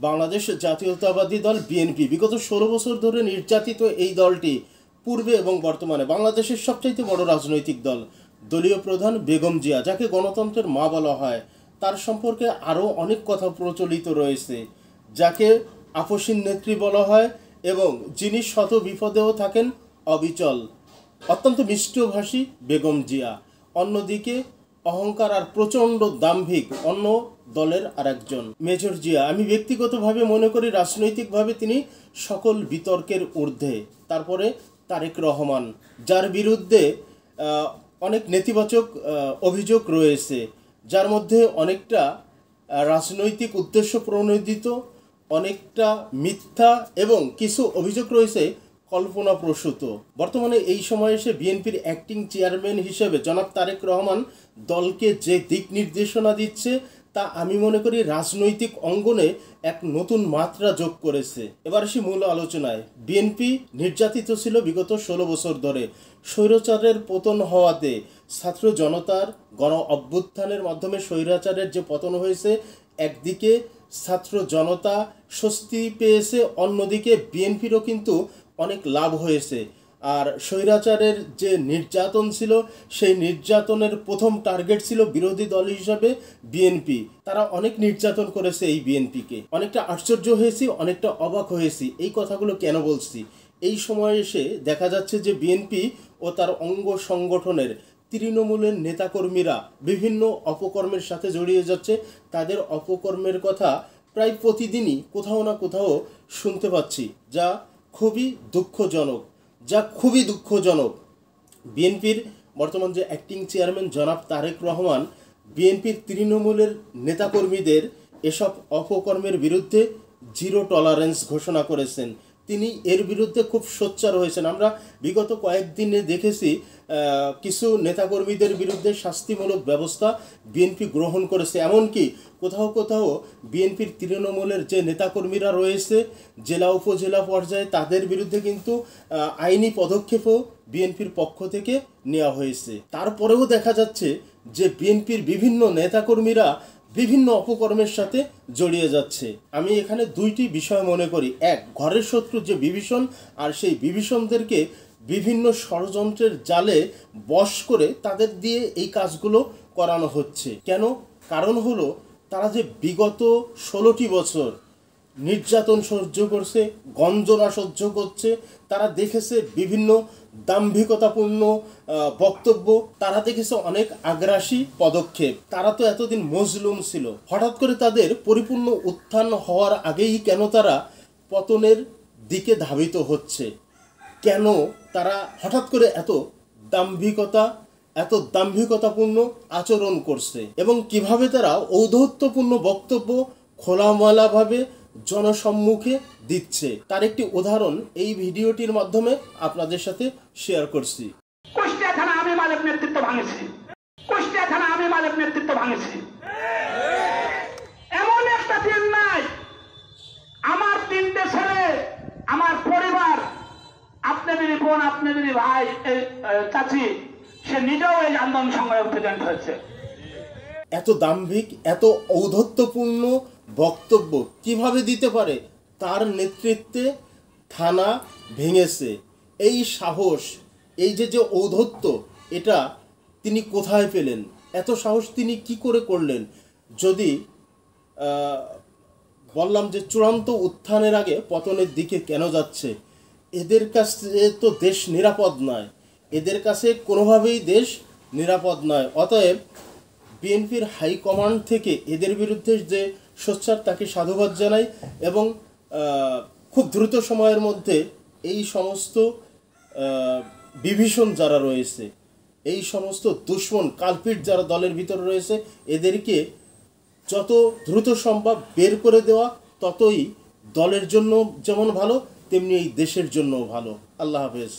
বাংলাদেশ জাতীয়তাবাদী দল বিএনপি বিগত ১৬ বছর ধরে নির্যাতিত এই দলটি পূর্বে এবং বর্তমানে বাংলাদেশের সবচাইতে বড় রাজনৈতিক দল। দলীয় প্রধান বেগম জিয়া, যাকে গণতন্ত্রের মা বলা হয়, তার সম্পর্কে আরও অনেক কথা প্রচলিত রয়েছে, যাকে আপসীন নেত্রী বলা হয় এবং যিনি শত বিপদেও থাকেন অবিচল। অত্যন্ত মিষ্টভাষী বেগম জিয়া, অন্যদিকে অহংকার আর প্রচণ্ড দাম্ভিক অন্য দলের আরেকজন মেজর জিয়া। আমি ব্যক্তিগতভাবে মনে করি রাজনৈতিকভাবে তিনি সকল বিতর্কের ঊর্ধ্বে। তারপরে তারেক রহমান, যার বিরুদ্ধে অনেক নেতিবাচক অভিযোগ রয়েছে, যার মধ্যে অনেকটা রাজনৈতিক উদ্দেশ্য প্রণোদিত, অনেকটা মিথ্যা এবং কিছু অভিযোগ রয়েছে কল্পনাপ্রসূত। বর্তমানে এই সময়ে এসে বিএনপির অ্যাক্টিং চেয়ারম্যান হিসেবে জনাব তারেক রহমান দলকে যে দিক নির্দেশনা দিচ্ছে, তা আমি মনে করি রাজনৈতিক অঙ্গনে এক নতুন মাত্রা যোগ করেছে। এবার আসি মূল আলোচনায়। বিএনপি নির্যাতিত ছিল বিগত ১৬ বছর ধরে। স্বৈরাচারের পতন হওয়াতে ছাত্র জনতার গণ অভ্যুত্থানের মাধ্যমে স্বৈরাচারের যে পতন হয়েছে, একদিকে ছাত্র জনতা স্বস্তি পেয়েছে, অন্যদিকে বিএনপিরও কিন্তু অনেক লাভ হয়েছে। আর স্বৈরাচারের যে নির্যাতন ছিল, সেই নির্যাতনের প্রথম টার্গেট ছিল বিরোধী দল হিসাবে বিএনপি। তারা অনেক নির্যাতন করেছে এই বিএনপিকে। অনেকটা আশ্চর্য হয়েছি, অনেকটা অবাক হয়েছি। এই কথাগুলো কেন বলছি? এই সময়ে এসে দেখা যাচ্ছে যে বিএনপি ও তার অঙ্গ সংগঠনের তৃণমূলের নেতাকর্মীরা বিভিন্ন অপকর্মের সাথে জড়িয়ে যাচ্ছে। তাদের অপকর্মের কথা প্রায় প্রতিদিনই কোথাও না কোথাও শুনতে পাচ্ছি, যা খুবই দুঃখজনক। বিএনপির বর্তমান যে অ্যাক্টিং চেয়ারম্যান জনাব তারেক রহমান বিএনপির তৃণমূলের নেতাকর্মীদের এসব অপকর্মের বিরুদ্ধে জিরো টলারেন্স ঘোষণা করেছেন। তিনি এর বিরুদ্ধে খুব সোচ্চার হয়েছেন। আমরা বিগত কয়েকদিনে দেখেছি কিছু নেতাকর্মীদের বিরুদ্ধে শাস্তিমূলক ব্যবস্থা বিএনপি গ্রহণ করেছে। এমনকি কোথাও বিএনপির তৃণমূলের যে নেতাকর্মীরা রয়েছে জেলা উপজেলা পর্যায়ে, তাদের বিরুদ্ধে কিন্তু আইনি পদক্ষেপও বিএনপির পক্ষ থেকে নেওয়া হয়েছে। তারপরেও দেখা যাচ্ছে যে বিএনপির বিভিন্ন নেতাকর্মীরা বিভিন্ন অপকর্মের সাথে জড়িয়ে যাচ্ছে। আমি এখানে দুইটি বিষয় মনে করি। এক, ঘরের শত্রু যে বিভীষণ, আর সেই বিভীষণদেরকে বিভিন্ন ষড়যন্ত্রের জালে বশ করে তাদের দিয়ে এই কাজগুলো করানো হচ্ছে। কেন? কারণ হলো তারা যে বিগত 16টি বছর নির্যাতন সহ্য করছে, গঞ্জনা সহ্য করছে, তারা দেখেছে বিভিন্ন দাম্ভিকতাপূর্ণ বক্তব্য, তারা দেখেছে অনেক আগ্রাসী পদক্ষেপ। তারা তো এতদিন মজলুম ছিল। হঠাৎ করে তাদের পরিপূর্ণ উত্থান হওয়ার আগেই কেন তারা পতনের দিকে ধাবিত হচ্ছে? কেন তারা হঠাৎ করে এত দাম্ভিকতাপূর্ণ আচরণ করছে এবং কিভাবে তারা ঔদ্ধত্যপূর্ণ বক্তব্য খোলামেলাভাবে জনসম্মুখে দিচ্ছে, তার একটি উদাহরণ এই ভিডিওটির মাধ্যমে আপনাদের সাথে শেয়ার করছি। কুষ্টিয়া থানা আমি মালিক নেতৃত্ব ভাঙেছি। এমন একটা দিন নাই আমার 3টে ছেলে, আমার পরিবার, আপনাদেরই বোন, আপনাদেরই ভাই, চাচি, সে নিজেও এই আন্দোলন সংগ্রামে প্রেজেন্ট হয়েছে। এত দাম্ভিক, এত ঔদ্ধত্যপূর্ণ বক্তব্য কিভাবে দিতে পারে? তার নেতৃত্বে থানা ভেঙেছে। এই সাহস, এই যে ঔদ্ধত্য, এটা তিনি কোথায় পেলেন? এত সাহস তিনি কি করে করলেন? যদি বললাম যে চূড়ান্ত উত্থানের আগে পতনের দিকে কেন যাচ্ছে? এদের কাছে তো দেশ নিরাপদ নয়, এদের কাছে কোনোভাবেই দেশ নিরাপদ নয়। অতএব বিএনপির হাইকমান্ড থেকে এদের বিরুদ্ধে যে সোচ্চার, তাকে সাধুবাদ জানাই এবং খুব দ্রুত সময়ের মধ্যে এই সমস্ত বিভীষণ যারা রয়েছে, এই সমস্ত দুশ্মন কালপিট যারা দলের ভিতরে রয়েছে, এদেরকে যত দ্রুত সম্ভব বের করে দেওয়া ততই দলের জন্য যেমন ভালো, তেমনি এই দেশের জন্যও ভালো। আল্লাহ হাফেজ।